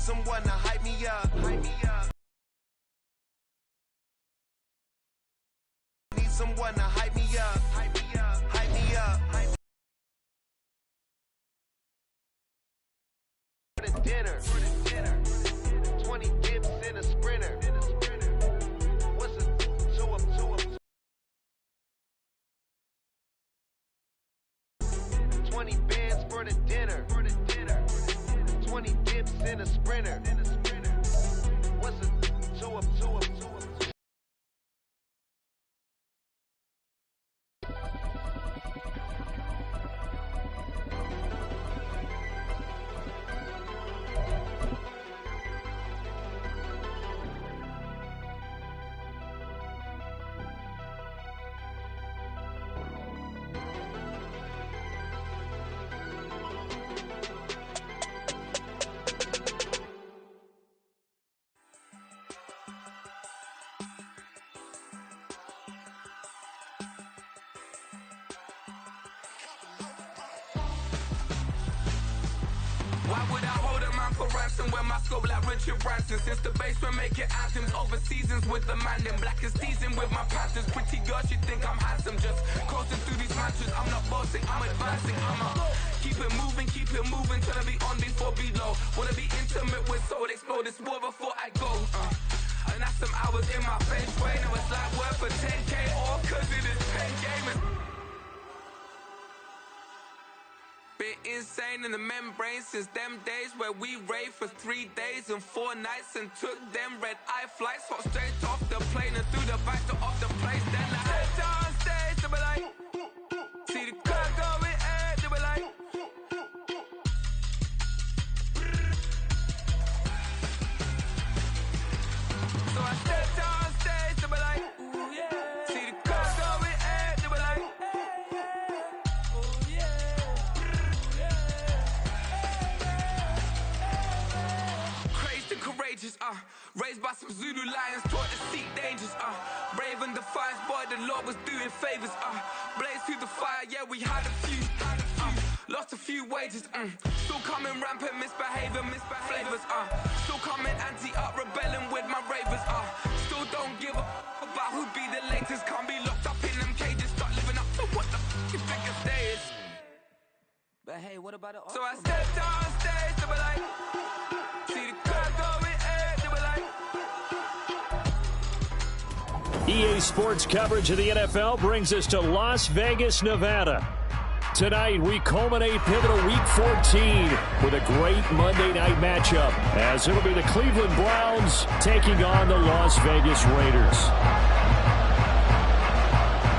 someone to hype me up. Hype me up. Need someone to hype me up. Hype me up. Hype me up. Hype me up. For the dinner. 20 dips in a sprinter. What's a 20 bands for the dinner. 20 dips in a sprinter. What's a Why would I hold a man for ransom when my scope like Richard Branson? Since the basement making anthems over seasons with the man, then black is seasoned with my patterns. Pretty girls, you think I'm handsome, just coasting through these matches. I'm not bossing, I'm advancing. Keep it moving, trying to be on before below. Wanna be intimate with soul, explode this war before I go. And that's some hours in my face way. Now it's like work for 10K, all cause it is pen gaming. Been insane in the membrane since them days where we raved for 3 days and 4 nights and took them red eye flights, hot straight off the plane and through the back door of the place. Then I stepped on stage, they were like, see the crowd going air, they were like, so I stepped on stage, they were like, ooh yeah, see the crowd going air, they were like, ooh yeah. Courageous, raised by some Zulu lions, taught to seek dangers, brave and defiant, boy, the Lord was doing favors, blaze through the fire, yeah, we had a few, lost a few wages, still coming rampant, misbehavior, flavors, still coming anti-up, rebelling with my ravers, still don't give a about who be the latest, can't be locked up in them cages, start living up to what the you think your day is. But hey, what about it? So I stepped on stage, they were like, see the crowd going air, they were like. EA Sports coverage of the NFL brings us to Las Vegas, Nevada. Tonight, we culminate pivotal Week 14 with a great Monday night matchup, as it'll be the Cleveland Browns taking on the Las Vegas Raiders.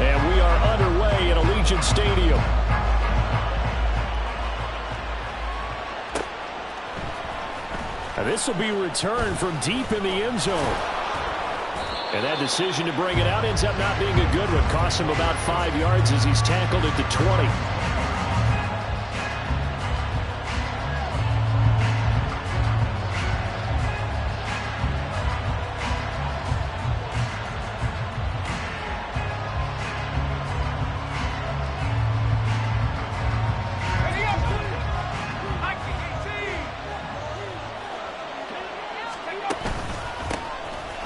And we are underway at Allegiant Stadium. And this will be returned from deep in the end zone. And that decision to bring it out ends up not being a good one. Costs him about 5 yards as he's tackled at the 20.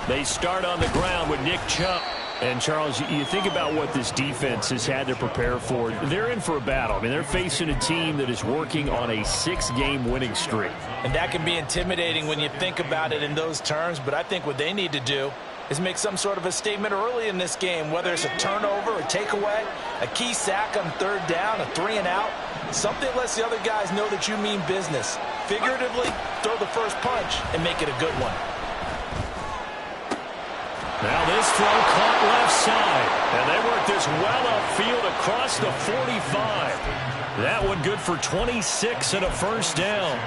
They start on the ground with Nick Chubb. And, Charles, you think about what this defense has had to prepare for. They're in for a battle. I mean, they're facing a team that is working on a 6-game winning streak. And that can be intimidating when you think about it in those terms. But I think what they need to do is make some sort of a statement early in this game, whether it's a turnover, a takeaway, a key sack on 3rd down, a 3-and-out. Something lets the other guys know that you mean business. Figuratively, throw the first punch and make it a good one. Now this throw caught left side. And they work this well upfield across the 45. That one good for 26 and a first down.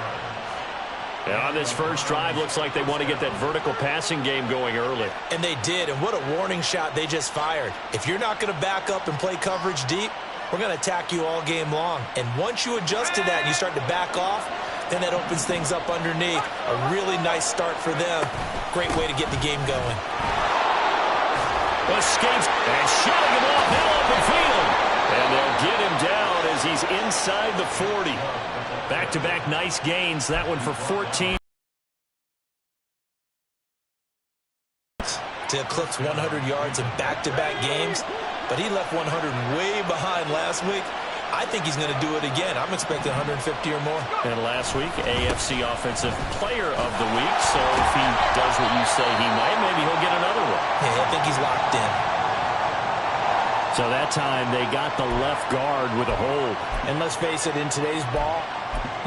And on this first drive, looks like they want to get that vertical passing game going early. And they did, and what a warning shot they just fired. If you're not going to back up and play coverage deep, we're going to attack you all game long. And once you adjust to that and you start to back off, then that opens things up underneath. A really nice start for them. Great way to get the game going. Escapes and shutting him off now open field. And they'll get him down as he's inside the 40. Back-to-back nice gains. That one for 14. to eclipse 100 yards in back-to-back games, but he left 100 way behind last week. I think he's going to do it again. I'm expecting 150 or more. And last week, AFC Offensive Player of the Week. So if he does what you say he might, maybe he'll get another one. Yeah, I think he's locked in. So that time, they got the left guard with a hold. And let's face it, in today's ball,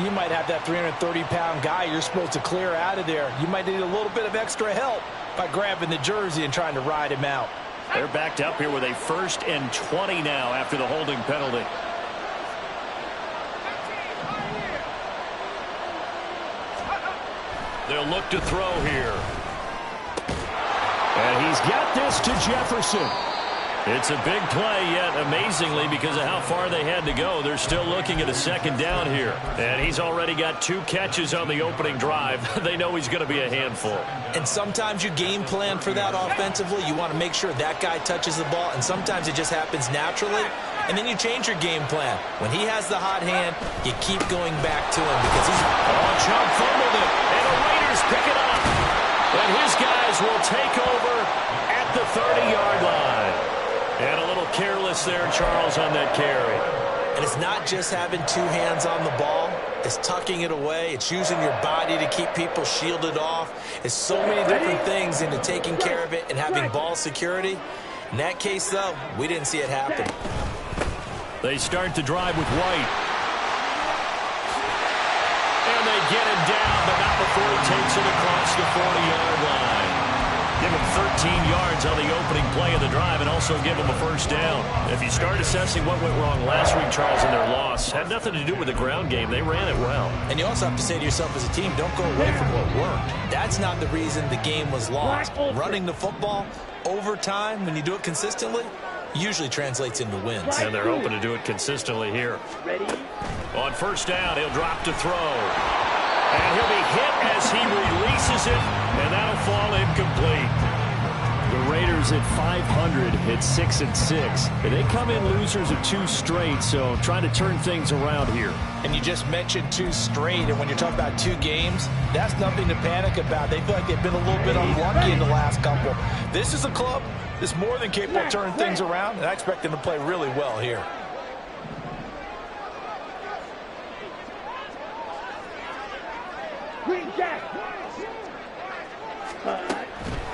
you might have that 330-pound guy you're supposed to clear out of there. You might need a little bit of extra help by grabbing the jersey and trying to ride him out. They're backed up here with a 1st and 20 now after the holding penalty. They'll look to throw here. And he's got this to Jefferson. It's a big play, yet amazingly, because of how far they had to go, they're still looking at a 2nd down here. And he's already got 2 catches on the opening drive. They know he's going to be a handful. And sometimes you game plan for that offensively. You want to make sure that guy touches the ball, and sometimes it just happens naturally. And then you change your game plan. When he has the hot hand, you keep going back to him because he's... Oh, Chubb fumbled it, and the Raiders pick it up. And his guys will take over at the 30-yard line. And a little careless there, Charles, on that carry. And it's not just having 2 hands on the ball. It's tucking it away. It's using your body to keep people shielded off. It's so many different things into taking care of it and having ball security. In that case, though, we didn't see it happen. They start to drive with White. And they get him down, but not before he takes it across the 40-yard line. Give him 13 yards on the opening play of the drive and also give him a 1st down. If you start assessing what went wrong last week, Charles, in their loss, had nothing to do with the ground game. They ran it well. And you also have to say to yourself as a team, don't go away from what worked. That's not the reason the game was lost. Running the football over time, when you do it consistently, usually translates into wins. And they're hoping to do it consistently here. On 1st down, he'll drop to throw. And he'll be hit as he releases it, and that'll fall incomplete. The Raiders at 500 at 6-6. They come in losers of 2 straight, so trying to turn things around here. And you just mentioned 2 straight, and when you're talking about 2 games, that's nothing to panic about. They feel like they've been a little bit unlucky in the last couple. This is a club that's more than capable of turning things around, and I expect them to play really well here.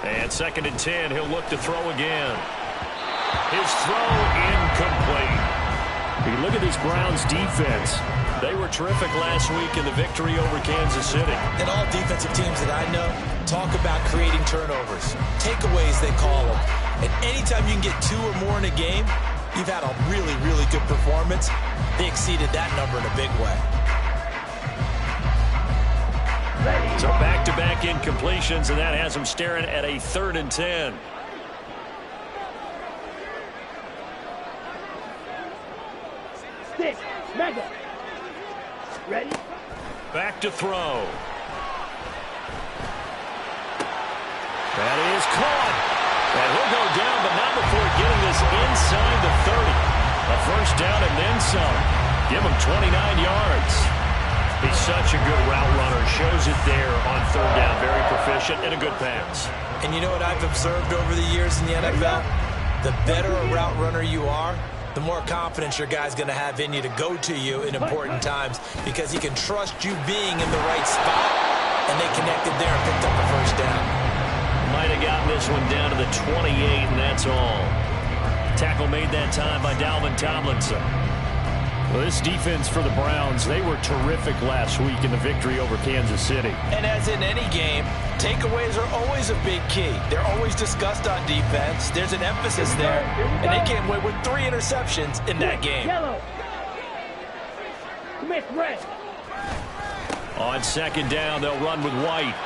And 2nd and 10, he'll look to throw again. His throw incomplete. You look at this Browns defense. They were terrific last week in the victory over Kansas City. And all defensive teams that I know talk about creating turnovers. Takeaways, they call them. And anytime you can get 2 or more in a game, you've had a really, really good performance. They exceeded that number in a big way. So back-to-back incompletions, and that has them staring at a 3rd and 10. Ready? Back to throw. That is caught. And he'll go down, but not before getting this inside the 30. A 1st down and then some. Give him 29 yards. He's such a good route runner. Shows it there on 3rd down. Very proficient and a good pass. And you know what I've observed over the years in the NFL? The better a route runner you are, the more confidence your guy's going to have in you to go to you in important times because he can trust you being in the right spot, and they connected there and picked up a 1st down. Might have gotten this one down to the 28, and that's all. Tackle made that time by Dalvin Tomlinson. Well, this defense for the Browns, they were terrific last week in the victory over Kansas City. And as in any game, takeaways are always a big key. They're always discussed on defense. There's an emphasis there, and they came away with 3 interceptions in that game. Yellow. Commit red. On 2nd down, they'll run with White.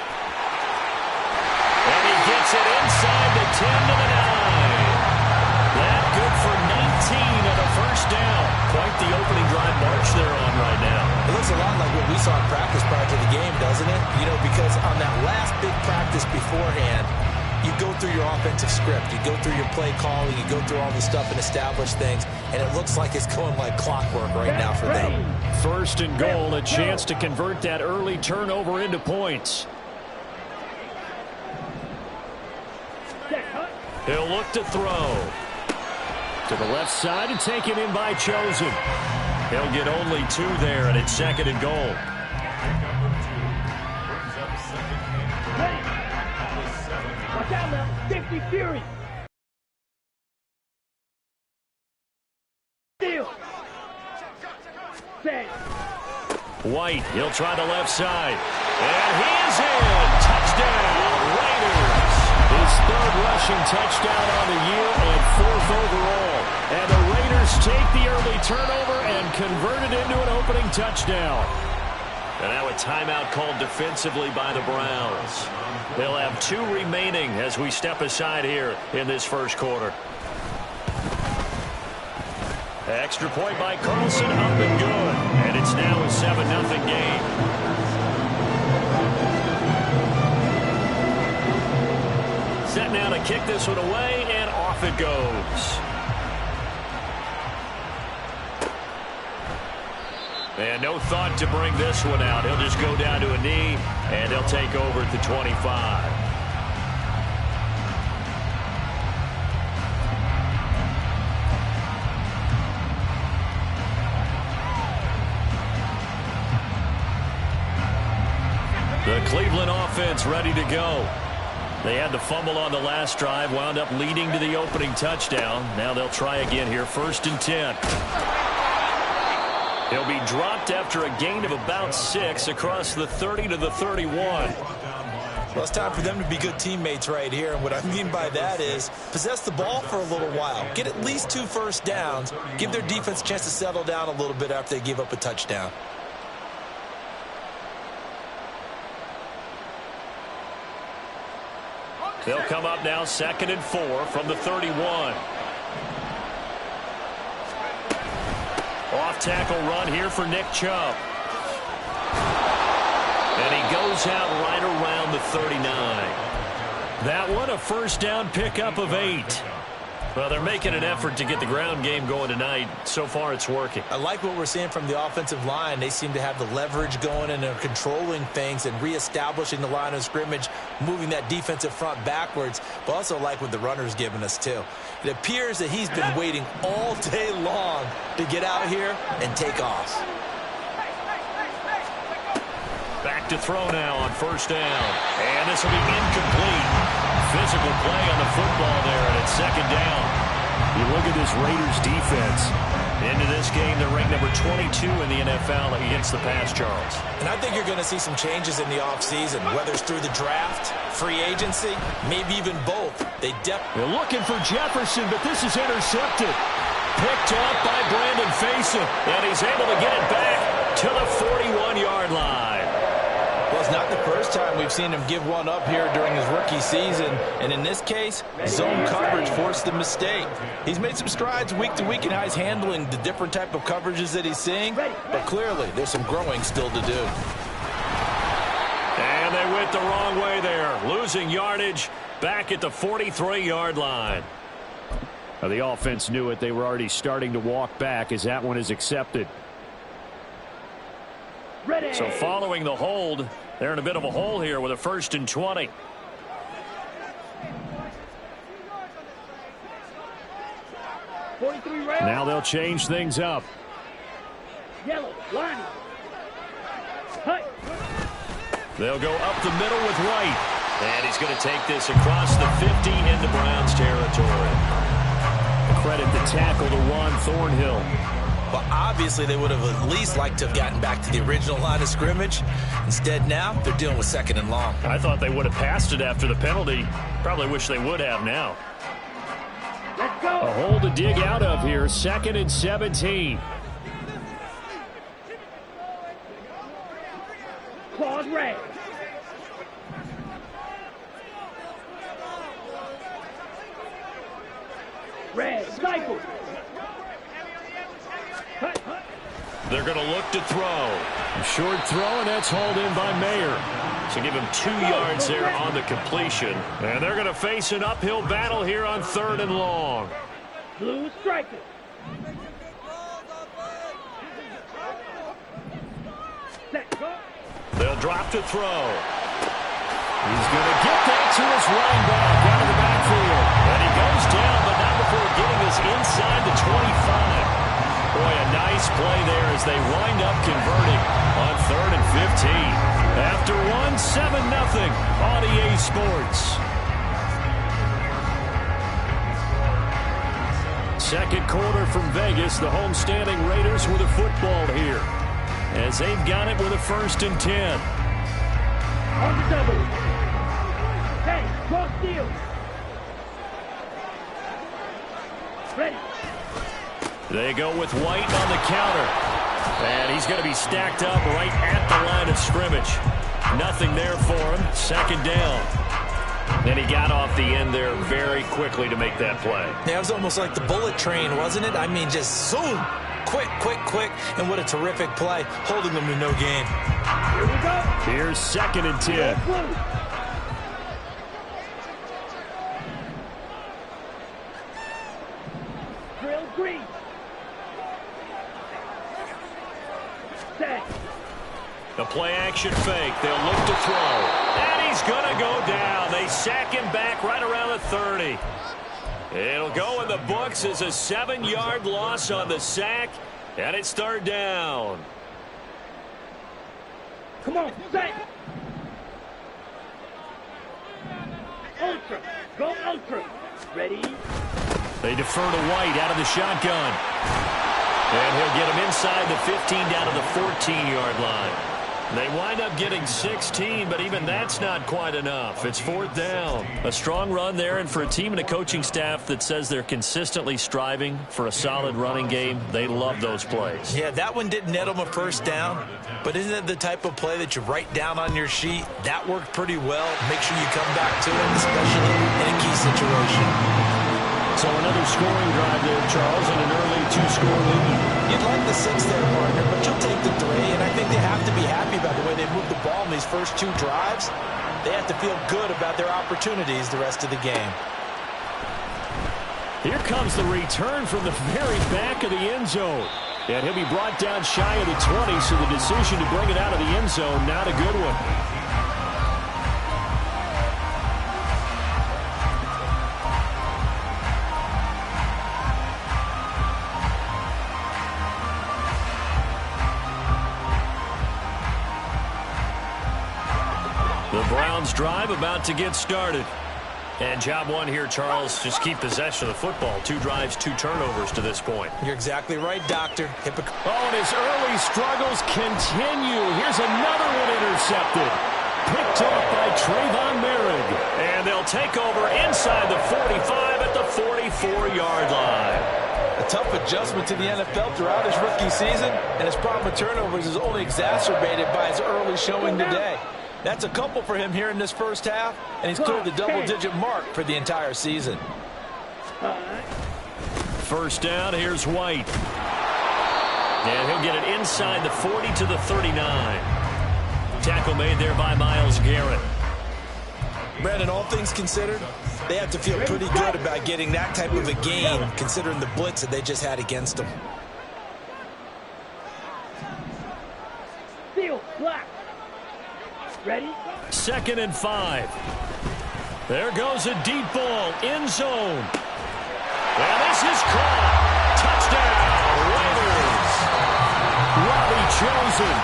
And he gets it inside the 10 to the 9. That good for 19 and a 1st down. Quite the opening drive march they're on right now. It looks a lot like what we saw in practice prior to the game, doesn't it? You know, because on that last big practice beforehand, you go through your offensive script, you go through your play calling, you go through all the stuff and establish things, and it looks like it's going like clockwork right now for them. 1st and goal, a chance to convert that early turnover into points. Set, huh? He'll look to throw. To the left side and taken in by Chosen. He'll get only 2 there, and it's 2nd and goal. Watch out now, 50 Fury. Steal. Set. White, he'll try the left side. And he is in. Touchdown, Raiders. His 3rd rushing touchdown on the year and 4th overall. And the Raiders take the early turnover and convert it into an opening touchdown. And now a timeout called defensively by the Browns. They'll have 2 remaining as we step aside here in this first quarter. Extra point by Carlson, up and good. And it's now a 7-0 game. Set now to kick this one away, and off it goes. And no thought to bring this one out. He'll just go down to a knee, and he'll take over at the 25. The Cleveland offense ready to go. They had the fumble on the last drive, wound up leading to the opening touchdown. Now they'll try again here, 1st and 10. He'll be dropped after a gain of about 6 across the 30 to the 31. Well, it's time for them to be good teammates right here. And what I mean by that is possess the ball for a little while. Get at least 2 first downs. Give their defense a chance to settle down a little bit after they give up a touchdown. They'll come up now 2nd and 4 from the 31. Off tackle run here for Nick Chubb. And he goes out right around the 39. That one a first down pickup of 8. Well, they're making an effort to get the ground game going tonight. So far, it's working. I like what we're seeing from the offensive line. They seem to have the leverage going and they're controlling things and reestablishing the line of scrimmage, moving that defensive front backwards, but also like what the runner's giving us, too. It appears that he's been waiting all day long to get out here and take off. Back to throw now on 1st down. And this will be incomplete. Physical play on the football there, and it's 2nd down. You look at this Raiders defense. Into this game, they're ranked number 22 in the NFL against the pass, Charles. And I think you're going to see some changes in the offseason, whether it's through the draft, free agency, maybe even both. They're looking for Jefferson, but this is intercepted. Picked up by Brandon Faison, and he's able to get it back to the 41-yard line. Well, it's not the first time we've seen him give one up here during his rookie season. And in this case, zone coverage forced the mistake. He's made some strides week to week in how he's handling the different type of coverages that he's seeing. But clearly, there's some growing still to do. And they went the wrong way there. Losing yardage back at the 43-yard line. Now, the offense knew it. They were already starting to walk back as that one is accepted. So following the hold, they're in a bit of a hole here with a 1st and 20. Now they'll change things up. Yellow, line. They'll go up the middle with White. And he's going to take this across the 50 into Browns territory. Credit the tackle to Juan Thornhill. Well, obviously, they would have at least liked to have gotten back to the original line of scrimmage. Instead, now, they're dealing with 2nd and long. I thought they would have passed it after the penalty. Probably wish they would have now. Let's go. A hole to dig out of here, 2nd and 17. Claws red. Red, cycle. They're going to look to throw. A short throw, and that's hauled in by Mayer. So give him 2 yards there on the completion. And they're going to face an uphill battle here on 3rd and long. Blue striker. They'll drop to throw. He's going to get that to his running back out of the backfield. And he is inside the 25. Boy, a nice play there as they wind up converting on 3rd and 15. After one, 7-0 on EA Sports. Second quarter from Vegas. The homestanding Raiders with a football here, as they've got it with a 1st and 10. On the double. Hey, cross field. Ready. They go with White on the counter. And he's going to be stacked up right at the line of scrimmage. Nothing there for him. 2nd down. Then he got off the end there very quickly to make that play. Yeah, it was almost like the bullet train, wasn't it? I mean, just zoom. Quick, quick, quick. And what a terrific play, holding them to no gain. Here we go. Here's 2nd and 10. Drill green. Set. The play action fake. They'll look to throw. And he's going to go down. They sack him back right around the 30. It'll go in the books as a 7-yard loss on the sack. And it's 3rd down. Come on, set. Ultra. Go ultra. Ready. They defer to White out of the shotgun. And he'll get him inside the 15 down to the 14-yard line. They wind up getting 16, but even that's not quite enough. It's 4th down. A strong run there, and for a team and a coaching staff that says they're consistently striving for a solid running game, they love those plays. Yeah, that one didn't net them a 1st down, but isn't it the type of play that you write down on your sheet? That worked pretty well. Make sure you come back to it, especially in a key situation. So another scoring drive there, Charles, and an early 2-score lead. You'd like the 6 there, partner, but you'll take the 3, and I think they have to be happy about the way they moved the ball in these first 2 drives. They have to feel good about their opportunities the rest of the game. Here comes the return from the very back of the end zone. And he'll be brought down shy of the 20, so the decision to bring it out of the end zone, not a good one. The Browns drive about to get started. And job one here, Charles, just keep possession of the football. 2 drives, 2 turnovers to this point. You're exactly right, Doctor. Oh, and his early struggles continue. Here's another one intercepted. Picked off by Trayvon Merrick. And they'll take over inside the 45 at the 44-yard line. A tough adjustment to the NFL throughout his rookie season, and his problem with turnovers is only exacerbated by his early showing today. That's a couple for him here in this 1st half, and he's cleared the double-digit mark for the entire season. 1st down, here's White. And he'll get it inside the 40 to the 39. Tackle made there by Myles Garrett. Brandon, all things considered, they have to feel pretty good about getting that type of a gain, considering the blitz that they just had against them. Field, black. Ready? 2nd and 5. There goes a deep ball, end zone. And this is caught. Touchdown, Raiders. Robbie Chosen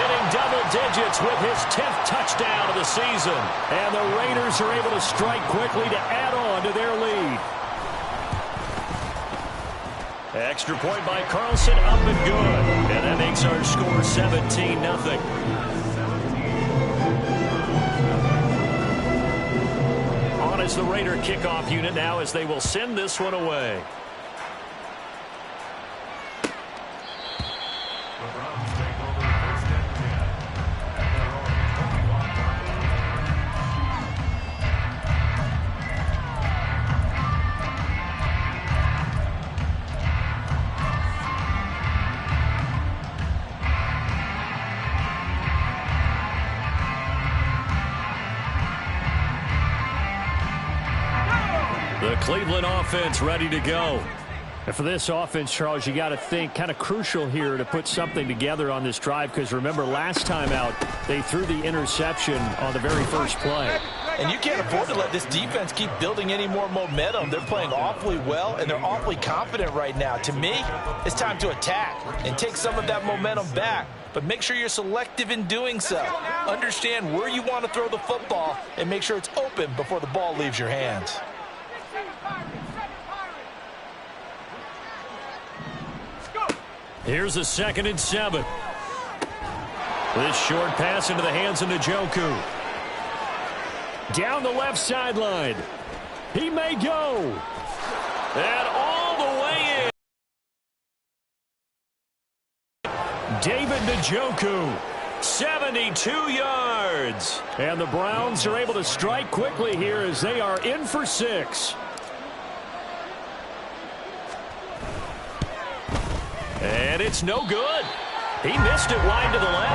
hitting double digits with his 10th touchdown of the season. And the Raiders are able to strike quickly to add on to their lead. Extra point by Carlson, up and good. And that makes our score 17-0. Is the Raider kickoff unit now as they will send this one away. The Cleveland offense ready to go. And for this offense, Charles, you got to think kind of crucial here to put something together on this drive, because remember last time out they threw the interception on the very first play. And you can't afford to let this defense keep building any more momentum. They're playing awfully well, and they're awfully confident right now. To me, it's time to attack and take some of that momentum back. But make sure you're selective in doing so. Understand where you want to throw the football and make sure it's open before the ball leaves your hands. Here's a 2nd and 7. This short pass into the hands of Njoku. Down the left sideline. He may go. And all the way in. David Njoku, 72 yards. And the Browns are able to strike quickly here as they are in for 6. And it's no good. He missed it wide to the left.